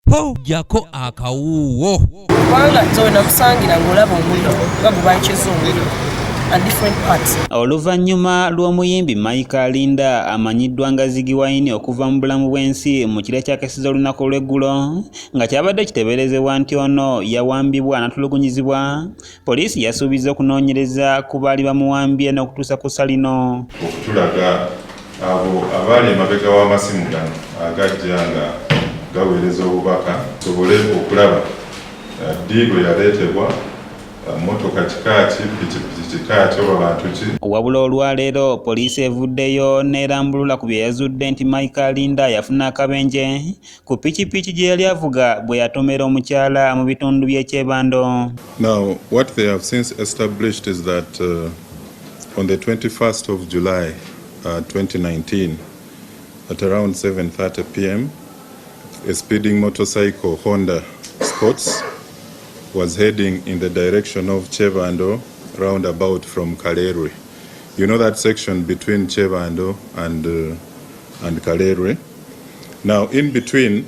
po jako akawuwo kubanga zona musangira ng'olaba omuliro nga gubayikiza omuliro and different parts. Oluvannyuma lw'omuyimbi Michael Linda amanyiddwa nga Ziggy Wine okuva mu bulamu bw'ensi mu kiro ekyakasiza olunaku olw'eggulo nga kyabadde kiteeberezebwa nti ono yawambibwa n'atulugunyizibwa, poliisi yasuubiza okunoonyereza ku baali bamuwambye n'okutuusa ku ssa lino. Okutulaga abo abaali emabega w'amasimu gano agajja nga gaweereza obubaka sobole okulaba ddi lwe yaleetebwa motoka kikaaki pikipiki kikaaki oba bantu ki. Wabula olwaleero poliisi evuddeyo n'erambulula ku bye yazudde nti Michael Linda yafuna akabenje ku pikipiki gye yali avuga bwe yatomera omukyala mu bitundu by'ekyebando. Now what they have since established is that on the 21st of July 2019 at around 7:30 p.m. a speeding motorcycle Honda Sports was heading in the direction of Kyebando roundabout from Kalerwe. You know that section between Kyebando and Kalerwe. Now in between,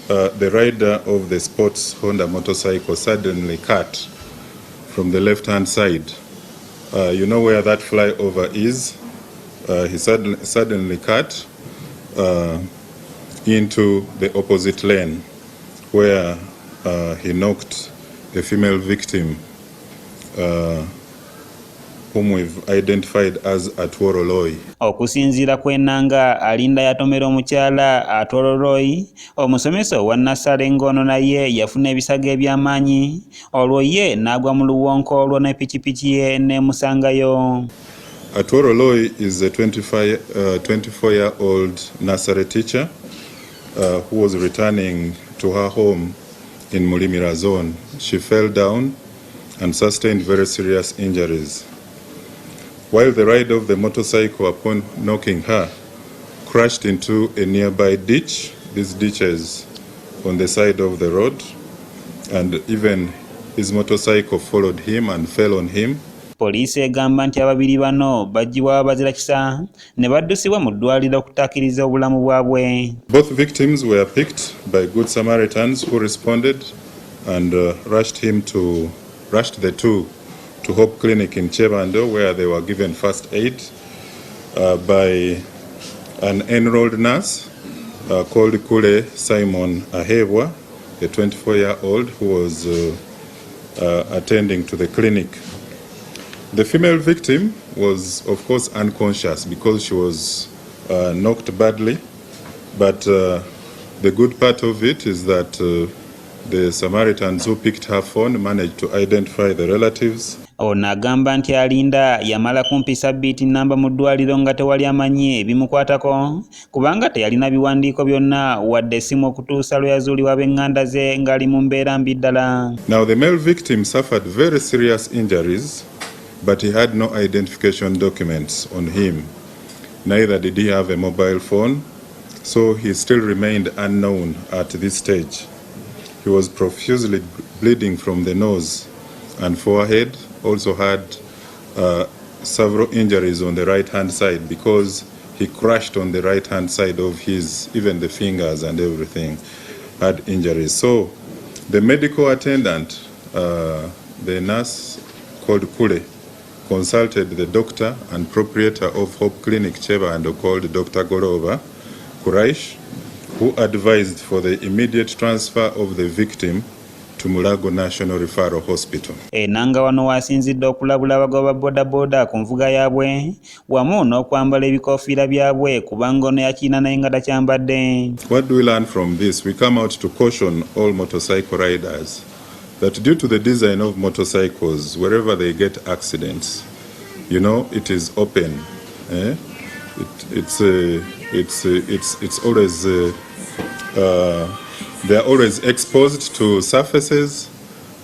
the rider of the sports Honda motorcycle suddenly cut from the left-hand side. You know where that flyover is? He suddenly cut into the opposite lane where he knocked the female victim, whom we've identified as Atworoloi. Okusinziira kw'ennanga alinda yatomera omukyala Atworoloi, omusomesa owa nnassale ng'ono naye yafuna ebisago eby'amaanyi olwo ye n'agwa mu luwonko olwo ne pikipiki ye n'emusangayo. Atworoloi is a 24-year-old nursery teacher who was returning to her home in Mulimira zone. She fell down and sustained very serious injuries. While the rider of the motorcycle, upon knocking her, crashed into a nearby ditch, these ditches on the side of the road, and even his motorcycle followed him and fell on him. Poliisi egamba nti ababiri bano baggyibwa abazira kisa ne baddusibwa mu ddwaliro okutakkiriza obulamu bwabwe. Both victims were picked by good Samaritans who responded and rushed the two to Hope Clinic in Kyebando, where they were given first aid by an enrolled nurse called Kule Simon Ahebwa, a 24-year-old who was attending to the clinic. The female victim was, of course, unconscious because she was knocked badly, but the good part of it is that the Samaritans who picked her phone managed to identify the relatives. Ono agamba nti alinda yamala kumpi ssabbiiti nnamba mu ddwaliro nga tewali amanyi ebimukwatako kubanga teyalina biwandiiko byonna wadde essimu okutuusa lwe yazuulibwa b'eŋŋanda ze ng'ali mu mbeera mbi ddala. Now the male victim suffered very serious injuries, but he had no identification documents on him. Neither did he have a mobile phone, so he still remained unknown at this stage. He was profusely bleeding from the nose and forehead, also had several injuries on the right-hand side because he crashed on the right-hand side of his, even the fingers and everything had injuries. So the medical attendant, the nurse called Kule, consulted the doctor and proprietor of Hope Clinic Kyebando called Dr. Gorova Kuraish, who advised for the immediate transfer of the victim to Mulago National Referral Hospital. Enanga wano wasinzidde okulabula abagoba bodaboda ku nvuga yaabwe wamu n'okwambala ebikoofiira byabwe kubanga ono yakiina naye nga takyambadde. What do we learn from this? We come out to caution all motorcycle riders that due to the design of motorcycles, wherever they get accidents, you know, it is open. It's always they are always exposed to surfaces,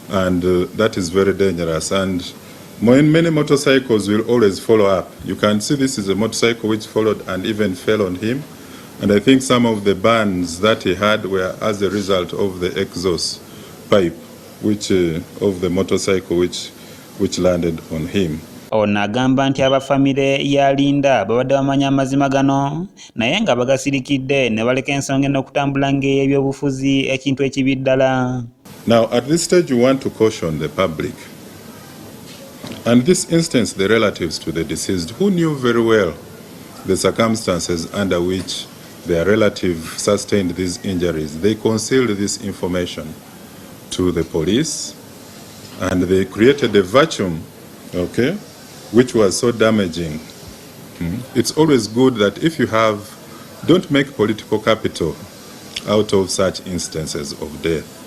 and that is very dangerous. And many motorcycles will always follow up. You can see this is a motorcycle which followed and even fell on him. And I think some of the burns that he had were as a result of the exhaust pipe, which of the motorcycle which landed on him. Ono agamba nti abafamire ya Linda babadde bamanya amazima gano naye nga bagasirikidde ne baleka ensonga n'okutambula ng'ey'ebyobufuzi ekintu ekibi ddala. Now, at this stage, we want to caution the public, and this instance, the relatives to the deceased, who knew very well the circumstances under which their relative sustained these injuries. They concealed this information to the police, and they created a vacuum, okay, which was so damaging. It's always good that if you have, don't make political capital out of such instances of death.